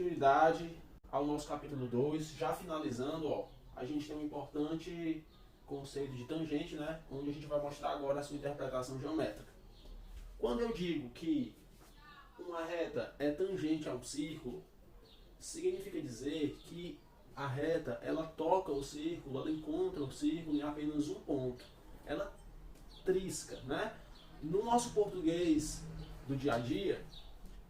continuidade ao nosso capítulo 2, já finalizando, ó, a gente tem um importante conceito de tangente, né, onde a gente vai mostrar agora a sua interpretação geométrica. Quando eu digo que uma reta é tangente ao círculo, significa dizer que a reta, ela toca o círculo, ela encontra o círculo em apenas um ponto. Ela trisca, né? No nosso português do dia a dia,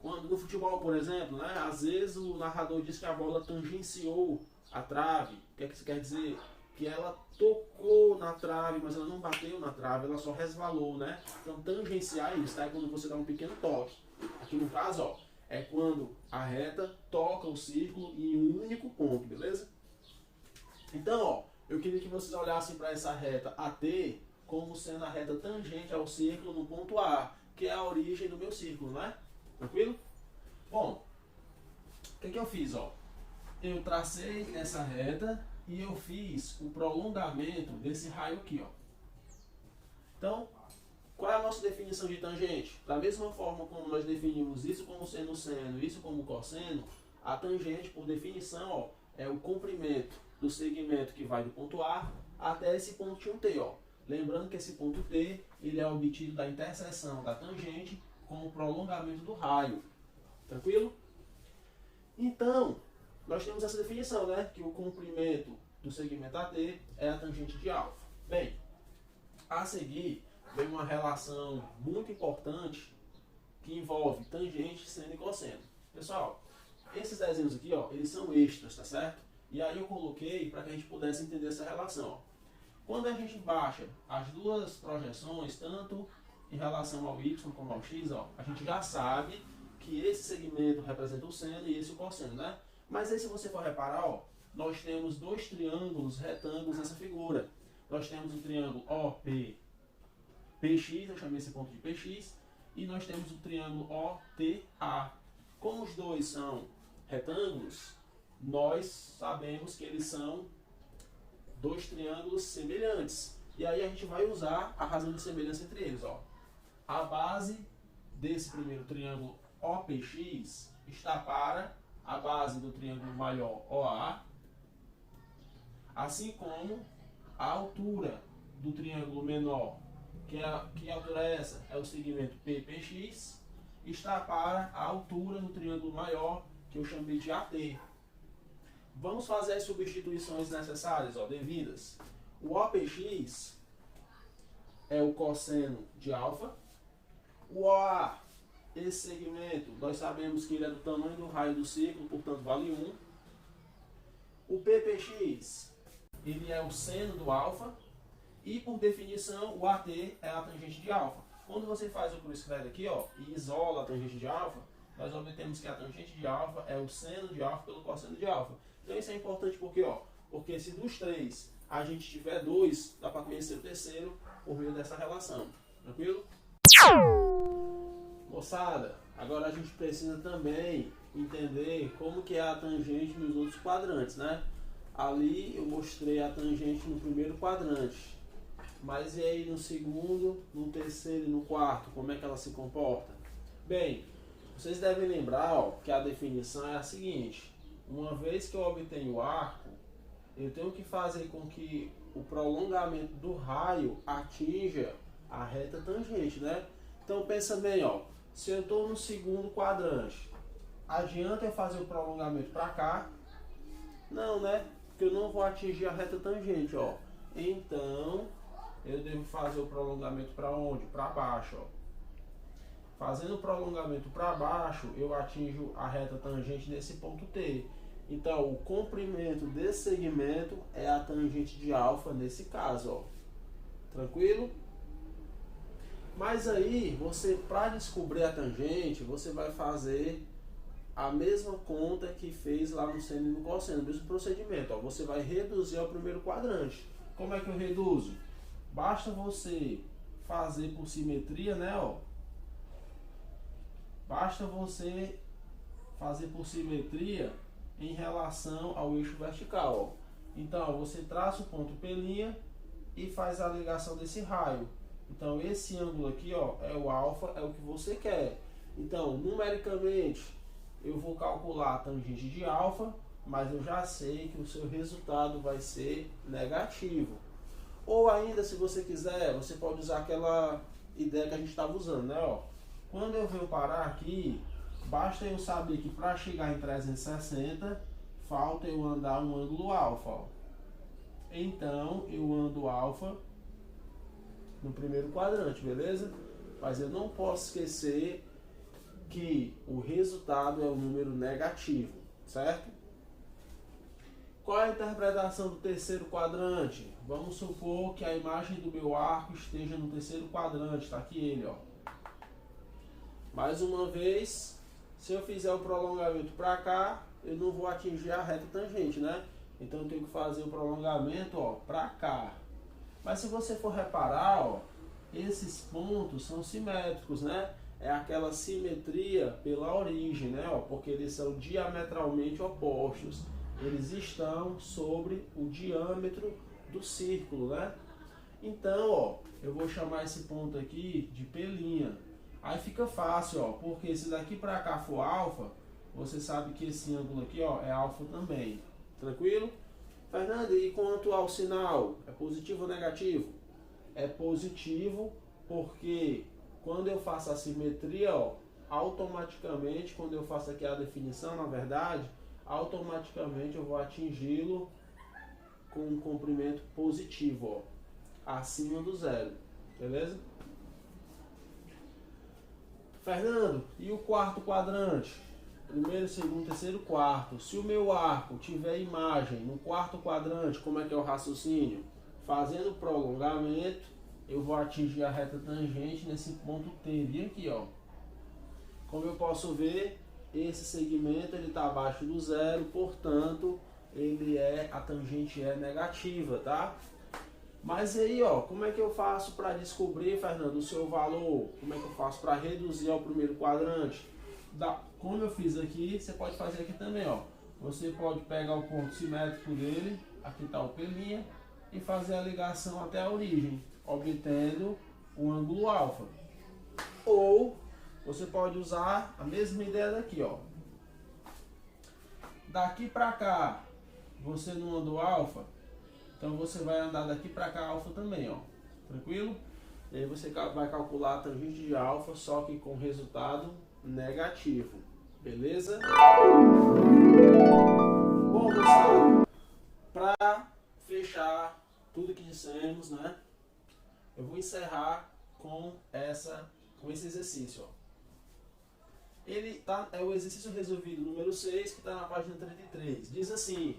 quando no futebol, por exemplo, né, às vezes o narrador diz que a bola tangenciou a trave. O que é que isso quer dizer? Que ela tocou na trave, mas ela não bateu na trave, ela só resvalou, né? Então, tangenciar isso, tá? É quando você dá um pequeno toque. Aqui no caso, ó, é quando a reta toca o círculo em um único ponto, beleza? Então, ó, eu queria que vocês olhassem para essa reta AT como sendo a reta tangente ao círculo no ponto A, que é a origem do meu círculo, né? Tranquilo? Bom, o que eu fiz, ó? Eu tracei essa reta e eu fiz o prolongamento desse raio aqui, ó. Então, qual é a nossa definição de tangente? Da mesma forma como nós definimos isso como seno seno, isso como cosseno, a tangente, por definição, ó, é o comprimento do segmento que vai do ponto A até esse pontinho T, ó. Lembrando que esse ponto T, ele é obtido da interseção da tangente com o prolongamento do raio. Tranquilo? Então, nós temos essa definição, né? Que o comprimento do segmento AT é a tangente de alfa. Bem, a seguir vem uma relação muito importante que envolve tangente, seno e cosseno. Pessoal, esses desenhos aqui, ó, eles são extras, tá certo? E aí eu coloquei para que a gente pudesse entender essa relação, ó. Quando a gente baixa as duas projeções, tanto em relação ao y como ao x, ó, a gente já sabe que esse segmento representa o seno e esse o cosseno, né? Mas aí, se você for reparar, ó, nós temos dois triângulos retângulos nessa figura. Nós temos o triângulo OP, PX, eu chamei esse ponto de PX, e nós temos o triângulo OTA. Como os dois são retângulos, nós sabemos que eles são dois triângulos semelhantes. E aí a gente vai usar a razão de semelhança entre eles, ó. A base desse primeiro triângulo OPX está para a base do triângulo maior OA, assim como a altura do triângulo menor, que altura é essa? É o segmento PPX, está para a altura do triângulo maior, que eu chamei de AT. Vamos fazer as substituições necessárias, ó, devidas. O OPX é o cosseno de alfa. O OA, esse segmento, nós sabemos que ele é do tamanho do raio do círculo, portanto vale 1. O PPX, ele é o seno do alfa. E por definição, o AT é a tangente de alfa. Quando você faz o cruz-credo aqui, ó, e isola a tangente de alfa, nós obtemos que a tangente de alfa é o seno de alfa pelo cosseno de alfa. Então isso é importante porque, ó, porque se dos três a gente tiver dois, dá para conhecer o terceiro por meio dessa relação. Tranquilo? Moçada, agora a gente precisa também entender como que é a tangente nos outros quadrantes, né? Ali eu mostrei a tangente no primeiro quadrante. Mas e aí no segundo, no terceiro e no quarto, como é que ela se comporta? Bem, vocês devem lembrar, ó, que a definição é a seguinte. Uma vez que eu obtenho o arco, eu tenho que fazer com que o prolongamento do raio atinja a reta tangente, né? Então pensa bem, ó, se eu estou no segundo quadrante, adianta eu fazer o prolongamento para cá? Não, né? Porque eu não vou atingir a reta tangente, ó. Então, eu devo fazer o prolongamento para onde? Para baixo, ó. Fazendo o prolongamento para baixo, eu atinjo a reta tangente nesse ponto T. Então, o comprimento desse segmento é a tangente de alfa nesse caso, ó. Tranquilo? Mas aí, você, para descobrir a tangente, você vai fazer a mesma conta que fez lá no seno e no cosseno, o mesmo procedimento, ó. Você vai reduzir ao primeiro quadrante. Como é que eu reduzo? Basta você fazer por simetria, né, ó. Basta você fazer por simetria em relação ao eixo vertical, ó. Então, você traça o ponto P' e faz a ligação desse raio. Então, esse ângulo aqui, ó, é o alfa, é o que você quer. Então, numericamente, eu vou calcular a tangente de alfa, mas eu já sei que o seu resultado vai ser negativo. Ou ainda, se você quiser, você pode usar aquela ideia que a gente estava usando, né? Ó, quando eu venho parar aqui, basta eu saber que para chegar em 360, falta eu andar um ângulo alfa. Ó. Então, eu ando alfa no primeiro quadrante, beleza? Mas eu não posso esquecer que o resultado é um número negativo, certo? Qual é a interpretação do terceiro quadrante? Vamos supor que a imagem do meu arco esteja no terceiro quadrante, está aqui ele, ó. Mais uma vez, se eu fizer o prolongamento para cá, eu não vou atingir a reta tangente, né? Então eu tenho que fazer o prolongamento, ó, para cá. Mas se você for reparar, ó, esses pontos são simétricos, né? É aquela simetria pela origem, né? Ó, porque eles são diametralmente opostos. Eles estão sobre o diâmetro do círculo, né? Então, ó, eu vou chamar esse ponto aqui de P'. Aí fica fácil, ó, porque se daqui para cá for alfa, você sabe que esse ângulo aqui, ó, é alfa também. Tranquilo? Fernando, e quanto ao sinal? É positivo ou negativo? É positivo porque quando eu faço a simetria, ó, automaticamente, quando eu faço aqui a definição, na verdade, automaticamente eu vou atingi-lo com um comprimento positivo, ó, acima do zero, beleza? Fernando, e o quarto quadrante? Primeiro, segundo, terceiro, quarto. Se o meu arco tiver imagem no quarto quadrante, como é que é o raciocínio? Fazendo prolongamento, eu vou atingir a reta tangente nesse ponto T aqui, ó. Como eu posso ver, esse segmento ele está abaixo do zero, portanto, a tangente é negativa, tá? Mas aí, ó, como é que eu faço para descobrir, Fernando, o seu valor? Como é que eu faço para reduzir ao primeiro quadrante? Como eu fiz aqui, você pode fazer aqui também, ó. Você pode pegar o ponto simétrico dele, aqui está o P', e fazer a ligação até a origem, obtendo um ângulo alfa. Ou você pode usar a mesma ideia daqui, ó. Daqui para cá, você não andou alfa, então você vai andar daqui para cá alfa também, ó. Tranquilo? E aí você vai calcular a tangente de alfa, só que com resultado negativo. Beleza? Bom, pessoal, para fechar tudo que dissemos, né? Eu vou encerrar com esse exercício, ó. É o exercício resolvido número 6, que está na página 33. Diz assim: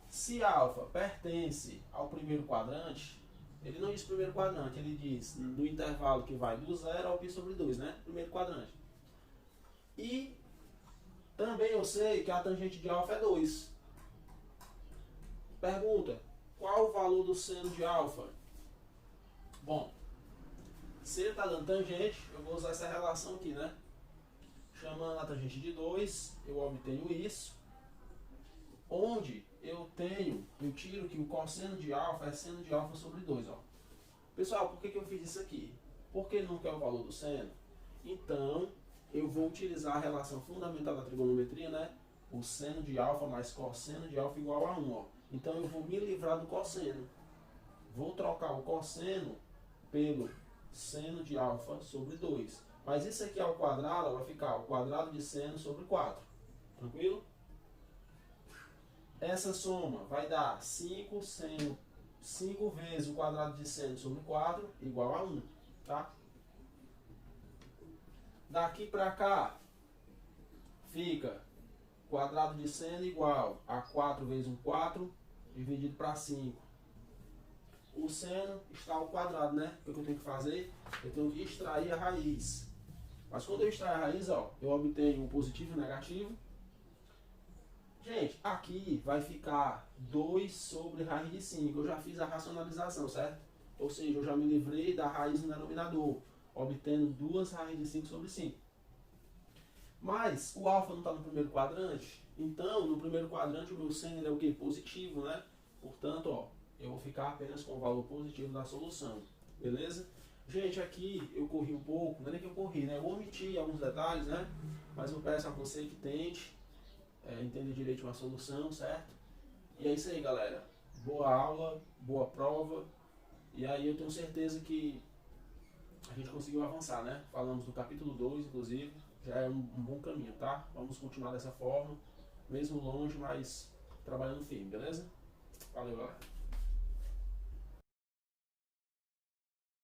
se alfa pertence ao primeiro quadrante, ele não diz primeiro quadrante, ele diz do intervalo que vai do 0 ao π sobre 2, né? Primeiro quadrante. E também eu sei que a tangente de alfa é 2. Pergunta: qual o valor do seno de alfa? Bom, se ele está dando tangente, eu vou usar essa relação aqui, né? Chamando a tangente de 2, eu obtenho isso. Onde eu tiro que o cosseno de alfa é seno de alfa sobre 2. Ó. Pessoal, por que eu fiz isso aqui? Porque ele não quer o valor do seno. Então, eu vou utilizar a relação fundamental da trigonometria, né? O seno de alfa mais cosseno de alfa igual a 1. Ó. Então, eu vou me livrar do cosseno. Vou trocar o cosseno pelo seno de alfa sobre 2. Mas isso aqui ao quadrado vai ficar o quadrado de seno sobre 4. Tranquilo? Essa soma vai dar 5 vezes o quadrado de seno sobre 4 igual a 1. Tá? Daqui para cá fica quadrado de seno igual a 4 vezes 4 dividido para 5. O seno está ao quadrado, né? O que eu tenho que fazer? Eu tenho que extrair a raiz. Mas quando eu extrair a raiz, ó, eu obtenho um positivo e um negativo. Gente, aqui vai ficar 2 sobre raiz de 5. Eu já fiz a racionalização, certo? Ou seja, eu já me livrei da raiz no denominador, obtendo 2 raízes de 5 sobre 5. Mas o alfa não está no primeiro quadrante. Então, no primeiro quadrante, o meu seno é o quê? Positivo, né? Portanto, ó, eu vou ficar apenas com o valor positivo da solução. Beleza? Gente, aqui eu corri um pouco, não é nem que eu corri, né? Eu omiti alguns detalhes, né? Mas eu peço a você que tente entender direito a solução, certo? E é isso aí, galera. Boa aula, boa prova. E aí eu tenho certeza que a gente conseguiu avançar, né? Falamos do capítulo 2, inclusive. Já é um bom caminho, tá? Vamos continuar dessa forma, mesmo longe, mas trabalhando firme, beleza? Valeu, galera.